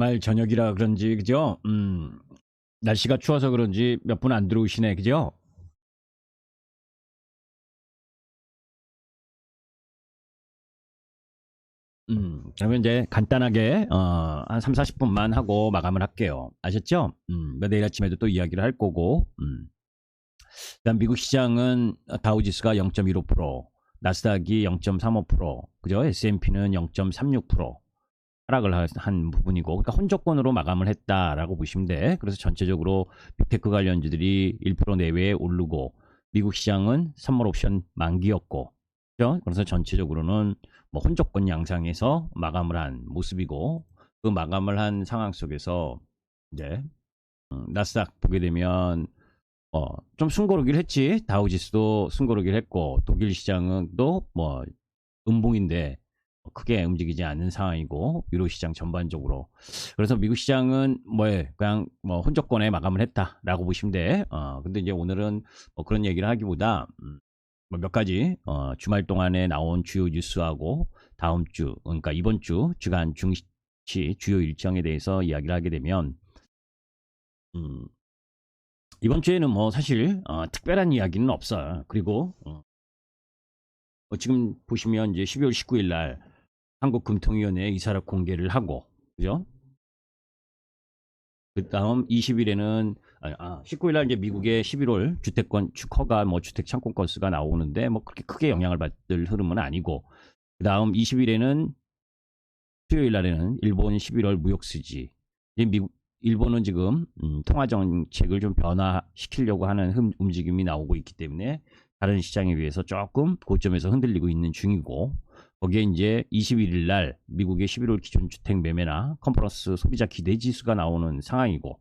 말 저녁이라 그런지 그죠? 날씨가 추워서 그런지 몇 분 안 들어오시네 그죠? 그러면 이제 간단하게 한 3, 40분만 하고 마감을 할게요. 아셨죠? 내일 아침에도 또 이야기를 할 거고. 일단 미국 시장은 다우지수가 0.15%, 나스닥이 0.35%, 그죠? S&P는 0.36% 하락을 한 부분이고, 그러니까 혼조권으로 마감을 했다라고 보시면 돼. 그래서 전체적으로 빅테크 관련주들이 1% 내외에 오르고, 미국 시장은 선물 옵션 만기였고, 그죠? 그래서 전체적으로는 뭐 혼조권 양상에서 마감을 한 모습이고, 그 마감을 한 상황 속에서 이제 나스닥 보게 되면 좀 숨고르기를 했지. 다우지수도 숨고르기를 했고, 독일 시장은 또 뭐 음봉인데 크게 움직이지 않는 상황이고, 유로 시장 전반적으로. 그래서 미국 시장은 그냥 뭐 혼조권에 마감을 했다라고 보시면 돼. 근데 이제 오늘은 뭐 그런 얘기를 하기보다 뭐몇 가지 주말 동안에 나온 주요 뉴스하고 다음 주, 그러니까 이번 주 주간 중시 주요 일정에 대해서 이야기를 하게 되면 음, 이번 주에는 뭐 사실 특별한 이야기는 없어요. 그리고 지금 보시면 이제 12월 19일 날 한국금통위원회 이사락 공개를 하고, 그죠? 그 다음 20일에는 19일 날 이제 미국의 11월 주택권 주커가 뭐 주택 창고 건수가 나오는데 뭐 그렇게 크게 영향을 받을 흐름은 아니고, 그 다음 20일에는 수요일 날에는 일본 11월 무역 수지. 이제 미국 일본은 지금 통화 정책을 좀 변화시키려고 하는 움직임이 나오고 있기 때문에 다른 시장에 비해서 조금 고점에서 흔들리고 있는 중이고, 거기에 이제 21일 날 미국의 11월 기준 주택 매매나 컨퍼런스 소비자 기대 지수가 나오는 상황이고,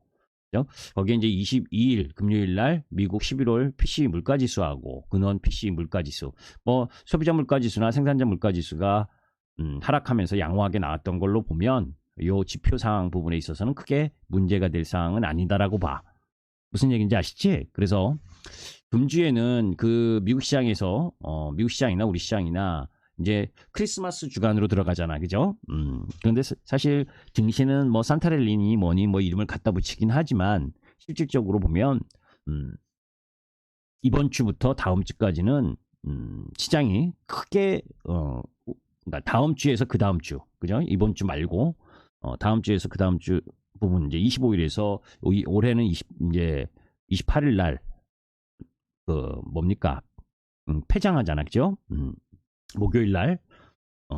그죠? 거기에 이제 22일 금요일 날 미국 11월 PCE 물가 지수하고 근원 PCE 물가 지수, 뭐 소비자 물가 지수나 생산자 물가 지수가 하락하면서 양호하게 나왔던 걸로 보면 요 지표 상황 부분에 있어서는 크게 문제가 될 상황은 아니다라고 봐. 무슨 얘기인지 아시지? 그래서 금주에는 그 미국 시장에서 미국 시장이나 우리 시장이나 이제 크리스마스 주간으로 들어가잖아, 그죠? 그런데 사실 증시는 뭐 산타렐리니 뭐니 뭐 이름을 갖다 붙이긴 하지만 실질적으로 보면 음, 이번 주부터 다음 주까지는 시장이 크게 그러니까 다음 주에서 그 다음 주, 그죠? 이번 주 말고 다음 주에서 그 다음 주 부분 이제 25일에서 올해는 이제 28일 날 그 뭡니까? 폐장하잖아, 그죠? 목요일 날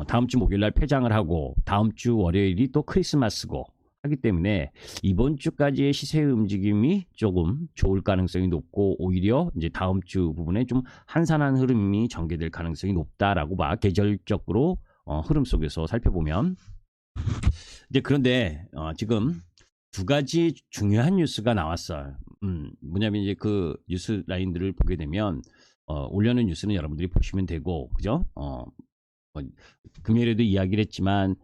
다음 주 목요일 날 폐장을 하고 다음 주 월요일이 또 크리스마스고 하기 때문에 이번 주까지의 시세 움직임이 조금 좋을 가능성이 높고, 오히려 이제 다음 주 부분에 좀 한산한 흐름이 전개될 가능성이 높다라고 봐. 계절적으로 흐름 속에서 살펴보면. 이제 그런데 지금 두 가지 중요한 뉴스가 나왔어요. 뭐냐면 이제 그 뉴스 라인들을 보게 되면 올려놓은 뉴스는 여러분들이 보시면 되고, 그죠? 뭐 금요일에도 이야기를 했지만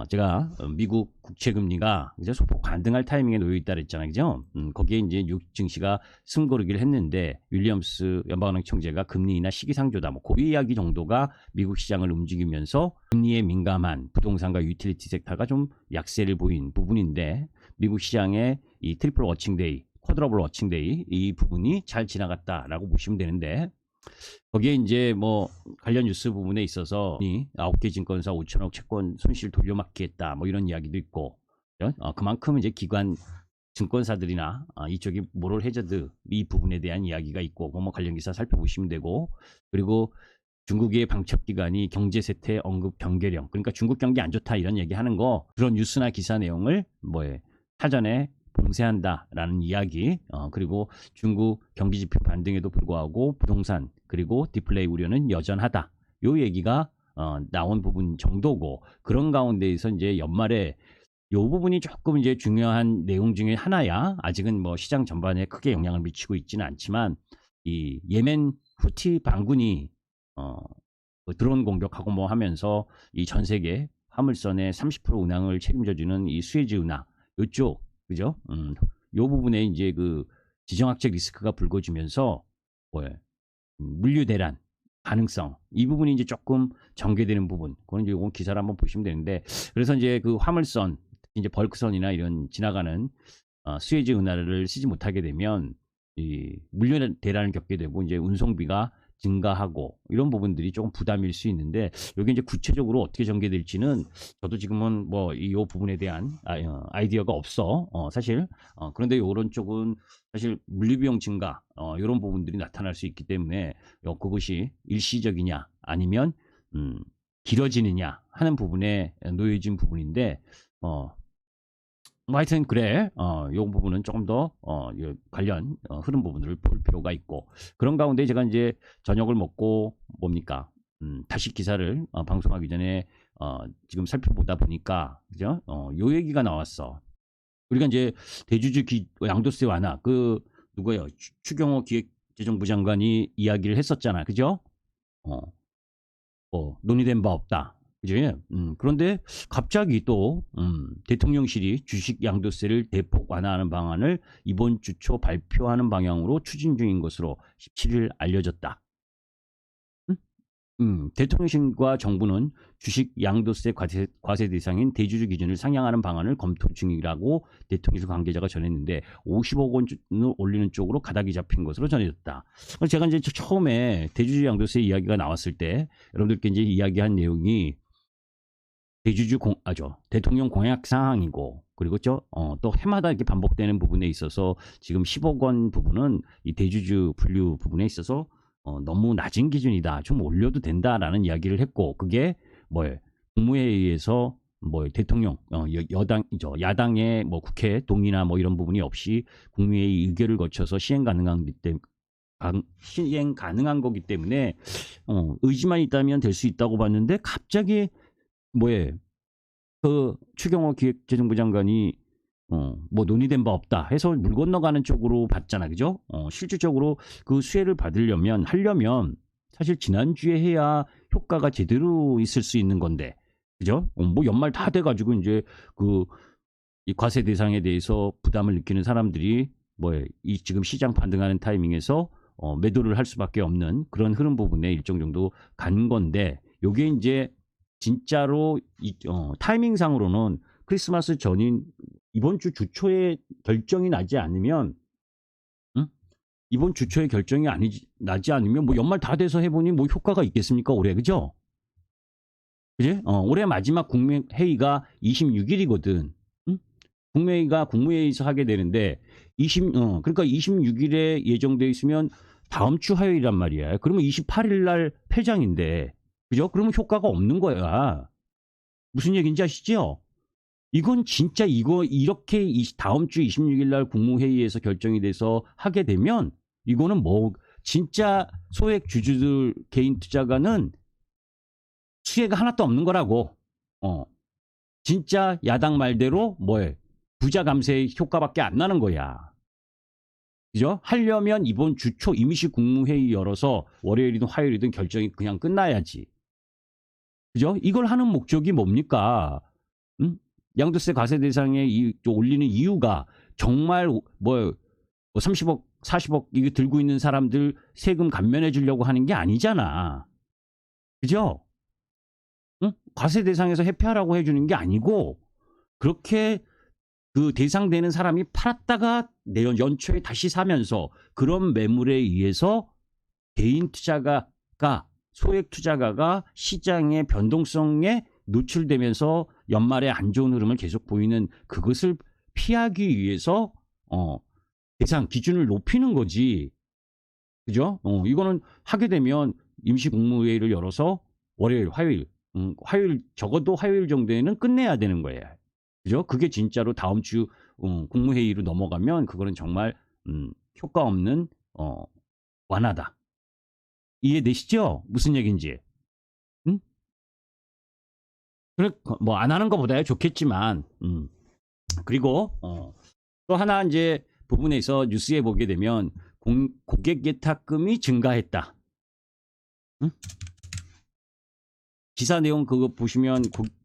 제가 미국 국채 금리가 이제 소폭 반등할 타이밍에 놓여 있다 그랬잖아요, 그죠? 거기에 이제 미국 증시가 숨고르기를 했는데 윌리엄스 연방은행 총재가 금리 인하 시기상조다, 뭐 그 이야기 정도가 미국 시장을 움직이면서 금리에 민감한 부동산과 유틸리티 섹터가 좀 약세를 보인 부분인데, 미국 시장의 이 트리플 워칭데이, 쿼드러블 워칭데이 이 부분이 잘 지나갔다라고 보시면 되는데, 거기에 이제 뭐 관련 뉴스 부분에 있어서 9개 증권사 5천억 채권 손실 돌려막기했다 뭐 이런 이야기도 있고, 그만큼 이제 기관 증권사들이나 이쪽이 모럴 해저드 이 부분에 대한 이야기가 있고, 뭐 관련 기사 살펴보시면 되고, 그리고 중국의 방첩기관이 경제세태 언급 경계령, 그러니까 중국 경기 안 좋다 이런 얘기하는 거, 그런 뉴스나 기사 내용을 사전에 봉쇄한다라는 이야기, 그리고 중국 경기지표 반등에도 불구하고 부동산 그리고 디플레이 우려는 여전하다, 요 얘기가 나온 부분 정도고, 그런 가운데에서 이제 연말에 요 부분이 조금 이제 중요한 내용 중에 하나야. 아직은 뭐 시장 전반에 크게 영향을 미치고 있지는 않지만 이 예멘 후티 반군이 어, 뭐 드론 공격하고 뭐 하면서 이 전 세계 화물선의 30% 운항을 책임져주는 이 수에즈 운하 요쪽, 그죠? 요 부분에 이제 그 지정학적 리스크가 불거지면서 뭐 물류 대란 가능성, 이 부분이 이제 조금 전개되는 부분, 그건 이제 이건 기사를 한번 보시면 되는데, 그래서 이제 그 화물선 이제 벌크선이나 이런 지나가는 수에즈 운하를 쓰지 못하게 되면 이 물류 대란을 겪게 되고 이제 운송비가 증가하고 이런 부분들이 조금 부담일 수 있는데 여기 이제 구체적으로 어떻게 전개될지는 저도 지금은 뭐 이 부분에 대한 아이디어가 없어. 사실 그런데 이런 쪽은 사실 물류비용 증가 이런 부분들이 나타날 수 있기 때문에 그것이 일시적이냐 아니면 길어지느냐 하는 부분에 놓여진 부분인데 뭐 하여튼 그래. 요 부분은 조금 더 관련 흐름 부분들을 볼 필요가 있고 그런 가운데 제가 이제 저녁을 먹고 뭡니까? 다시 기사를 방송하기 전에 지금 살펴보다 보니까 그죠? 요 얘기가 나왔어. 우리가 이제 대주주 양도세 완화 그 누구예요? 추경호 기획재정부 장관이 이야기를 했었잖아. 그죠? 어, 논의된 바 없다. 그지? 그런데 갑자기 또 대통령실이 주식 양도세를 대폭 완화하는 방안을 이번 주 초 발표하는 방향으로 추진 중인 것으로 17일 알려졌다. 대통령실과 정부는 주식 양도세 과세 대상인 대주주 기준을 상향하는 방안을 검토 중이라고 대통령실 관계자가 전했는데 50억 원을 올리는 쪽으로 가닥이 잡힌 것으로 전해졌다. 제가 이제 처음에 대주주 양도세 이야기가 나왔을 때 여러분들께 이제 이야기한 내용이 대통령 공약 사항이고 그리고 또 해마다 이렇게 반복되는 부분에 있어서 지금 10억 원 부분은 이 대주주 분류 부분에 있어서 너무 낮은 기준이다. 좀 올려도 된다라는 이야기를 했고 그게 국무회의에서 대통령 야당의 국회 동의나 이런 부분이 없이 국무회의 의결을 거쳐서 시행 가능한 거기 때문에 의지만 있다면 될 수 있다고 봤는데 갑자기 그 추경호 기획재정부 장관이 논의된 바 없다 해서 물 건너가는 쪽으로 봤잖아. 그죠? 실질적으로 그 수혜를 하려면 사실 지난주에 해야 효과가 제대로 있을 수 있는 건데. 그죠? 연말 다 돼가지고 이제 이 과세 대상에 대해서 부담을 느끼는 사람들이 이 지금 시장 반등하는 타이밍에서 매도를 할 수밖에 없는 그런 흐름 부분에 일정 정도 간 건데 요게 이제 진짜로 타이밍상으로는 크리스마스 전인 이번 주 주초에 결정이 나지 않으면 이번 주초에 결정이 나지 않으면 연말 다 돼서 해보니 효과가 있겠습니까 올해. 그죠? 그지? 올해 마지막 국무회의가 26일이거든. 국무회의가 국무회의에서 하게 되는데 그러니까 26일에 예정돼 있으면 다음 주 화요일이란 말이야. 그러면 28일 날 폐장인데 그죠? 그러면 효과가 없는 거야. 무슨 얘기인지 아시죠? 이건 진짜 이렇게 다음 주 26일 날 국무회의에서 결정이 돼서 하게 되면 이거는 진짜 소액 주주들 개인 투자가는 수혜가 하나도 없는 거라고. 진짜 야당 말대로 부자 감세의 효과밖에 안 나는 거야. 그죠? 하려면 이번 주 초 임시 국무회의 열어서 월요일이든 화요일이든 결정이 그냥 끝나야지. 그죠? 이걸 하는 목적이 뭡니까? 양도세 과세 대상에 올리는 이유가 정말 30억, 40억 이거 들고 있는 사람들 세금 감면해 주려고 하는 게 아니잖아. 그죠? 과세 대상에서 회피하라고 해주는 게 아니고 그렇게 그 대상되는 사람이 팔았다가 내년 연초에 다시 사면서 그런 매물에 의해서 개인 투자가가 소액 투자가가 시장의 변동성에 노출되면서 연말에 안 좋은 흐름을 계속 보이는 그것을 피하기 위해서 대상 기준을 높이는 거지. 그죠? 이거는 하게 되면 임시 국무회의를 열어서 월요일, 화요일 적어도 화요일 정도에는 끝내야 되는 거예요. 그죠? 그게 진짜로 다음 주 국무회의로 넘어가면 그거는 정말 효과 없는 완화다. 이해되시죠? 무슨 얘기인지. 안 하는 것보다야 좋겠지만, 그리고, 또 하나 이제 부분에서 뉴스에 보게 되면, 고객 예탁금이 증가했다. 기사 내용 그거 보시면,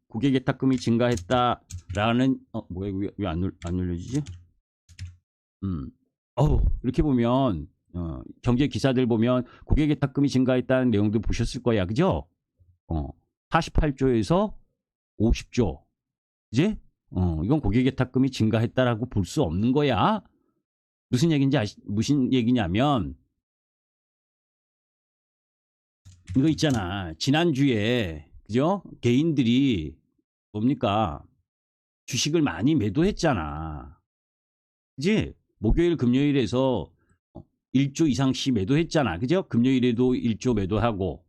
고객 예탁금이 증가했다라는, 왜 안 눌려지지? 이렇게 보면, 경제 기사들 보면, 고객 예탁금이 증가했다는 내용도 보셨을 거야. 그죠? 48조에서 50조. 이제 이건 고객예탁금이 증가했다라고 볼 수 없는 거야. 무슨 얘기냐면 이거 있잖아. 지난주에 그죠? 개인들이 뭡니까? 주식을 많이 매도했잖아. 그지? 목요일 금요일에서 1조 이상씩 매도했잖아. 그죠? 금요일에도 1조 매도하고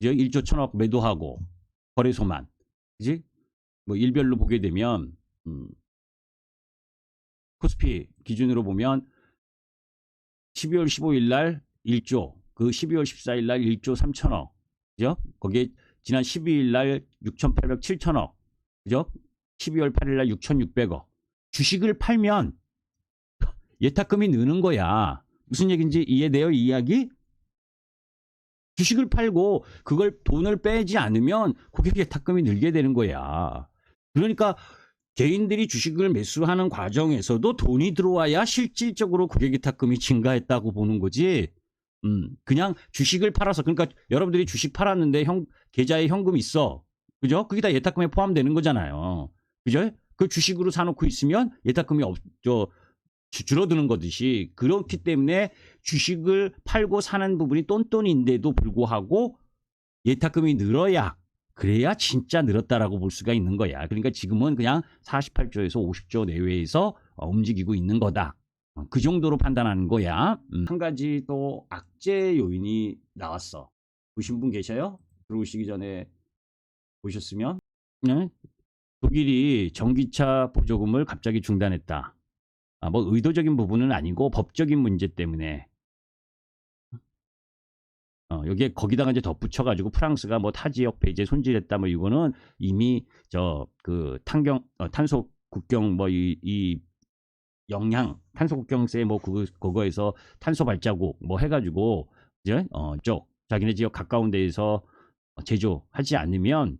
그죠? 1조 1천억 매도하고 거래소만. 그지? 뭐 일별로 보게 되면 코스피 기준으로 보면 12월 15일 날 1조, 그 12월 14일 날 1조 3천억, 그죠? 거기에 지난 12일 날 6,800, 7천억, 그죠? 12월 8일 날 6,600억. 주식을 팔면 예탁금이 느는 거야. 무슨 얘기인지 이해돼요, 이 이야기? 주식을 팔고 그걸 돈을 빼지 않으면 고객 예탁금이 늘게 되는 거야. 그러니까 개인들이 주식을 매수하는 과정에서도 돈이 들어와야 실질적으로 고객 예탁금이 증가했다고 보는 거지. 그냥 주식을 팔아서, 그러니까 여러분들이 주식 팔았는데 계좌에 현금 있어. 그죠? 그게 다 예탁금에 포함되는 거잖아요. 그죠? 그 주식으로 사놓고 있으면 예탁금이 줄어드는 거듯이, 그렇기 때문에 주식을 팔고 사는 부분이 똔똔인데도 불구하고 예탁금이 늘어야, 그래야 진짜 늘었다라고 볼 수가 있는 거야. 그러니까 지금은 그냥 48조에서 50조 내외에서 움직이고 있는 거다. 그 정도로 판단하는 거야. 한 가지 또 악재 요인이 나왔어. 보신 분 계셔요? 들어오시기 전에 보셨으면. 네? 독일이 전기차 보조금을 갑자기 중단했다. 뭐 의도적인 부분은 아니고 법적인 문제 때문에. 여기에 거기다가 이제 덧붙여가지고 프랑스가 뭐 타 지역 배제 손질했다, 뭐 이거는 이미 그 탄소 국경 뭐 이 영향, 탄소 국경세 뭐 그거에서 탄소 발자국 뭐 해가지고 이제 자기네 지역 가까운 데에서 제조하지 않으면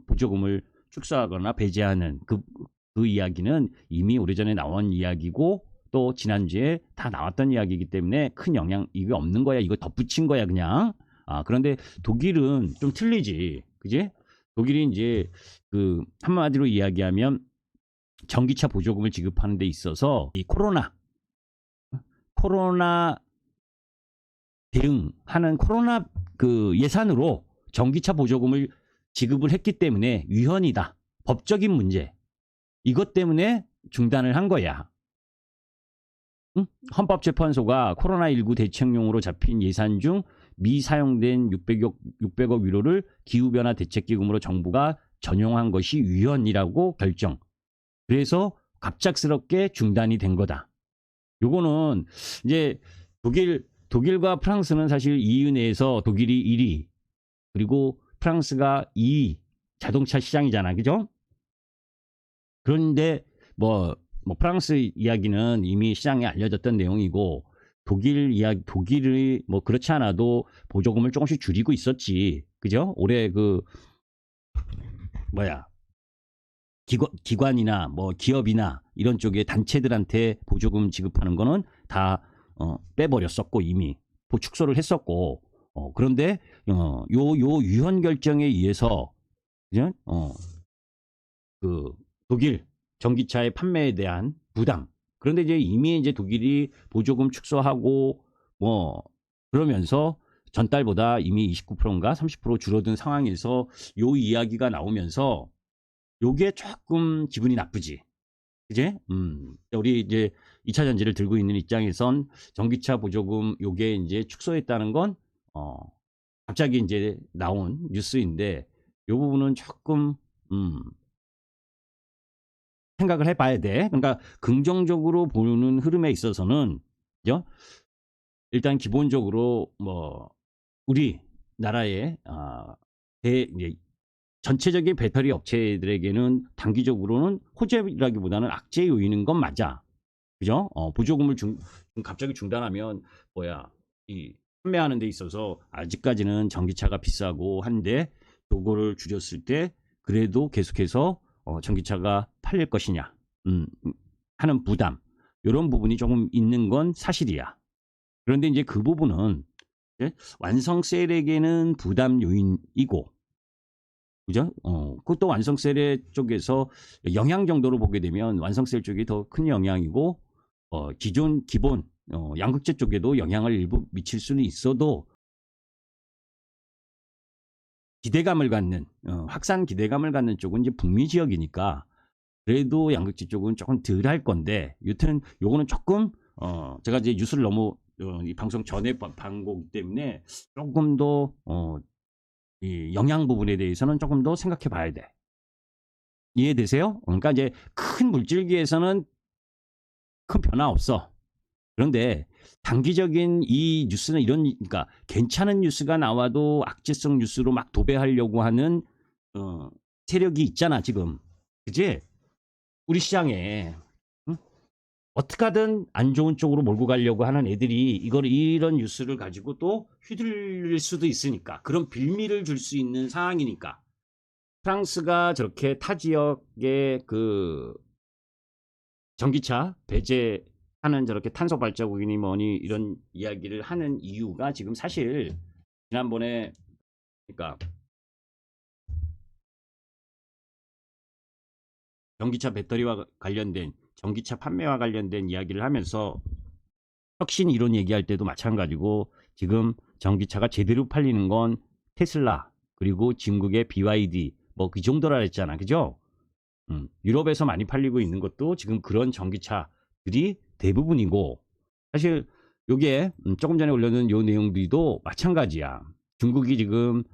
보조금을 축소하거나 배제하는 그 이야기는 이미 오래전에 나온 이야기고, 또 지난주에 다 나왔던 이야기이기 때문에 큰 영향 이게 없는 거야. 이거 덧붙인 거야 그냥. 그런데 독일은 좀 틀리지, 그지? 독일이 이제 그 한마디로 이야기하면 전기차 보조금을 지급하는 데 있어서 이 코로나 대응하는 코로나 그 예산으로 전기차 보조금을 지급을 했기 때문에 위헌이다. 법적인 문제. 이것 때문에 중단을 한 거야. 헌법재판소가 코로나19 대책용으로 잡힌 예산 중 미사용된 600억 유로를 기후변화 대책기금으로 정부가 전용한 것이 위헌이라고 결정. 그래서 갑작스럽게 중단이 된 거다. 요거는 이제 독일과 프랑스는 사실 EU 내에서 독일이 1위, 그리고 프랑스가 2위 자동차 시장이잖아. 그죠? 그런데 프랑스 이야기는 이미 시장에 알려졌던 내용이고, 독일이 뭐 그렇지 않아도 보조금을 조금씩 줄이고 있었지. 그죠? 올해 기관이나 뭐 기업이나 이런 쪽에 단체들한테 보조금 지급하는 거는 다 빼버렸었고, 이미 축소를 했었고, 그런데 요 위헌 결정에 의해서 그죠? 그 독일 전기차의 판매에 대한 부담. 그런데 이미 독일이 보조금 축소하고 뭐 그러면서 전달보다 이미 29%인가 30% 줄어든 상황에서 요 이야기가 나오면서 요게 조금 기분이 나쁘지. 그지? 우리 이제 2차 전지를 들고 있는 입장에선 전기차 보조금 요게 이제 축소했다는 건 갑자기 이제 나온 뉴스인데, 요 부분은 조금 생각을 해봐야 돼. 그러니까 긍정적으로 보는 흐름에 있어서는 그죠? 일단 기본적으로 뭐 우리 나라의 전체적인 배터리 업체들에게는 단기적으로는 호재라기보다는 악재 요인인 건 맞아. 그죠? 보조금을 갑자기 중단하면 이 판매하는 데 있어서 아직까지는 전기차가 비싸고 한데, 요거를 줄였을 때 그래도 계속해서 전기차가 팔릴 것이냐 하는 부담, 이런 부분이 조금 있는 건 사실이야. 그런데 이제 그 부분은 완성 셀에게는 부담 요인이고, 그죠? 그것도 완성셀 쪽에서 영향 정도로 보게 되면 완성셀 쪽이 더 큰 영향이고, 기본, 양극재 쪽에도 영향을 일부 미칠 수는 있어도, 기대감을 갖는, 확산 기대감을 갖는 쪽은 이제 북미 지역이니까, 그래도 양극재 쪽은 조금 덜 할 건데, 여튼 요거는 조금, 제가 이제 뉴스를 너무, 이 방송 전에 본 거기 때문에 조금 더, 이 영양 부분에 대해서는 조금 더 생각해 봐야 돼. 이해되세요? 그러니까 이제 큰 물질기에서는 큰 변화 없어. 그런데 단기적인 이 뉴스는 그러니까 괜찮은 뉴스가 나와도 악재성 뉴스로 막 도배하려고 하는 세력이 있잖아 지금, 그지? 우리 시장에, 응? 어떻게 하든 안 좋은 쪽으로 몰고 가려고 하는 애들이 이런 뉴스를 가지고 또 휘둘릴 수도 있으니까, 그런 빌미를 줄 수 있는 상황이니까. 프랑스가 저렇게 타 지역의 그 전기차 배제하는 저렇게 탄소 발자국이니 뭐니 이런 이야기를 하는 이유가 지금 사실 지난번에, 그러니까 전기차 배터리와 관련된, 전기차 판매와 관련된 이야기를 하면서 혁신 이론 얘기할 때도 마찬가지고, 지금 전기차가 제대로 팔리는 건 테슬라 그리고 중국의 BYD 뭐 그 정도라 했잖아, 그죠? 유럽에서 많이 팔리고 있는 것도 지금 그런 전기차들이 대부분이고, 사실 요게 조금 전에 올려놓은 요 내용들도 마찬가지야. 중국이 지금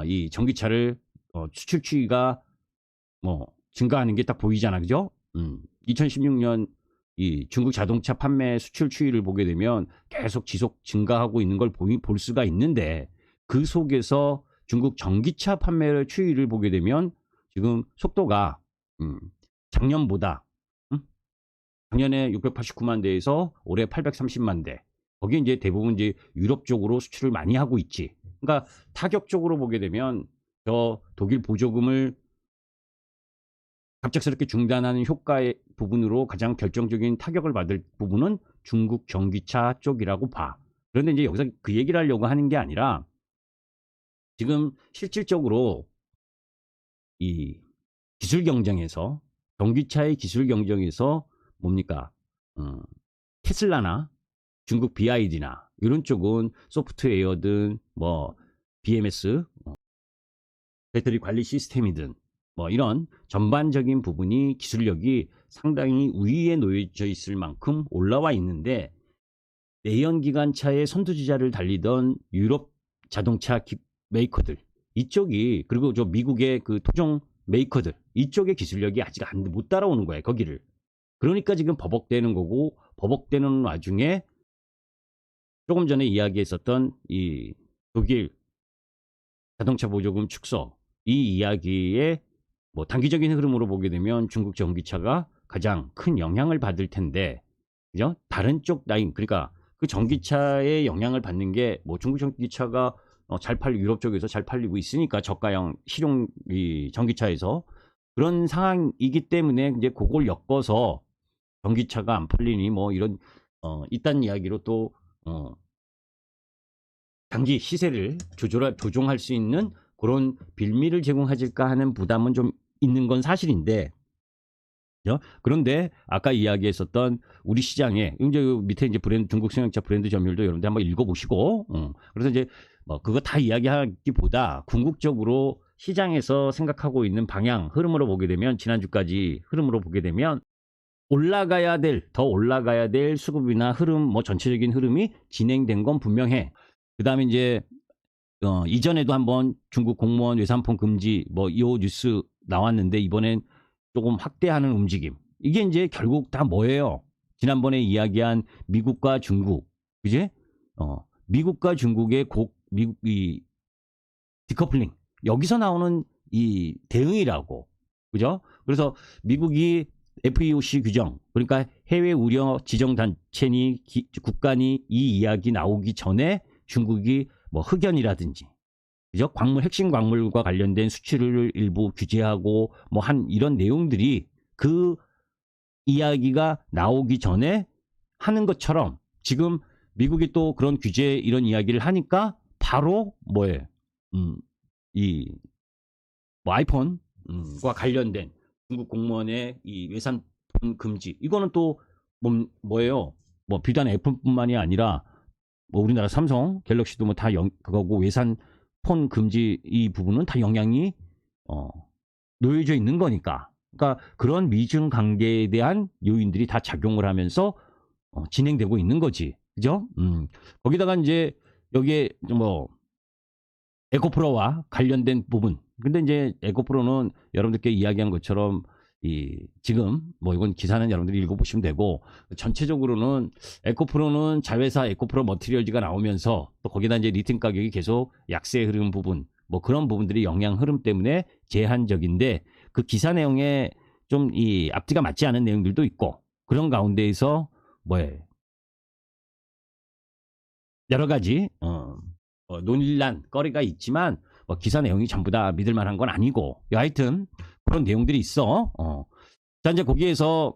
이 전기차를 수출 추이가 뭐 증가하는 게 딱 보이잖아, 그죠? 2016년 이 중국 자동차 판매 수출 추이를 보게 되면 계속 지속 증가하고 있는 걸 볼 수가 있는데, 그 속에서 중국 전기차 판매 추이를 보게 되면 지금 속도가 작년보다, 작년에 689만 대에서 올해 830만 대. 거기 이제 대부분 이제 유럽 쪽으로 수출을 많이 하고 있지. 그러니까 타격적으로 보게 되면 저 독일 보조금을 갑작스럽게 중단하는 효과의 부분으로 가장 결정적인 타격을 받을 부분은 중국 전기차 쪽이라고 봐. 그런데 이제 여기서 그 얘기를 하려고 하는 게 아니라, 지금 실질적으로 이 기술 경쟁에서, 전기차의 기술 경쟁에서 뭡니까? 테슬라나 중국 BYD나 이런 쪽은 소프트웨어든 뭐 BMS, 배터리 관리 시스템이든 뭐 이런 전반적인 부분이 기술력이 상당히 우위에 놓여져 있을 만큼 올라와 있는데, 내연기관차의 선두주자를 달리던 유럽 자동차 메이커들 이쪽이, 그리고 저 미국의 그 토종 메이커들 이쪽의 기술력이 아직 못 따라오는 거예요, 거기를. 그러니까 지금 버벅대는 거고, 버벅대는 와중에 조금 전에 이야기했었던 이 독일 자동차 보조금 축소, 이 이야기에 뭐 단기적인 흐름으로 보게 되면 중국 전기차가 가장 큰 영향을 받을 텐데, 그죠? 다른 쪽 라인, 그러니까 그 전기차에 영향을 받는 게 뭐 중국 전기차가 잘 팔리고 유럽 쪽에서 잘 팔리고 있으니까, 저가형 실용 이 전기차에서 그런 상황이기 때문에 이제 그걸 엮어서 전기차가 안 팔리니 뭐 이런 이딴 이야기로 또 단기 시세를 조종할 수 있는 그런 빌미를 제공해줄까 하는 부담은 좀 있는 건 사실인데, 그런데 아까 이야기했었던 우리 시장에 이제 밑에 이제 브랜드, 중국 승용차 브랜드 점유율도 여러분들 한번 읽어보시고, 그래서 이제 뭐 그거 다 이야기하기보다 궁극적으로 시장에서 생각하고 있는 방향 흐름으로 보게 되면, 지난주까지 흐름으로 보게 되면 더 올라가야 될 수급이나 흐름, 뭐 전체적인 흐름이 진행된 건 분명해. 그 다음에 이제 이전에도 한번 중국 공무원 외상품 금지 뭐 이 뉴스 나왔는데, 이번엔 조금 확대하는 움직임. 이게 이제 결국 다 뭐예요? 지난번에 이야기한 미국과 중국, 그지? 미국과 중국의 미국 이 디커플링, 여기서 나오는 이 대응이라고, 그죠? 그래서 미국이 FEOC 규정, 그러니까 해외 우려 지정 단체니 국가니 이 이야기 나오기 전에 중국이 뭐 흑연이라든지, 그죠? 핵심 광물과 관련된 수출을 일부 규제하고 뭐 한 이런 내용들이 그 이야기가 나오기 전에 하는 것처럼, 지금 미국이 또 그런 규제 이런 이야기를 하니까 바로 뭐에 이 뭐 아이폰과 관련된 중국 공무원의 이 외산 금지, 이거는 또 뭐예요? 뭐 비단 애플뿐만이 아니라 뭐 우리나라 삼성, 갤럭시도 뭐 다 그거고, 외산 폰 금지 이 부분은 다 영향이 놓여져 있는 거니까. 그러니까 그런 미중 관계에 대한 요인들이 다 작용을 하면서 진행되고 있는 거지, 그죠? 거기다가 이제 여기에 뭐 에코프로와 관련된 부분. 근데 이제 에코프로는 여러분들께 이야기한 것처럼 지금 뭐 이건 기사는 여러분들이 읽어보시면 되고, 전체적으로는 에코프로는 자회사 에코프로 머티리얼즈가 나오면서 또 거기다 이제 리튬 가격이 계속 약세 흐르는 부분, 뭐 그런 부분들이 영향 흐름 때문에 제한적인데, 그 기사 내용에 좀 이 앞뒤가 맞지 않은 내용들도 있고, 그런 가운데에서 뭐에 여러 가지 논란 거리가 있지만, 뭐 기사 내용이 전부 다 믿을 만한 건 아니고, 하여튼 그런 내용들이 있어. 자, 이제 거기에서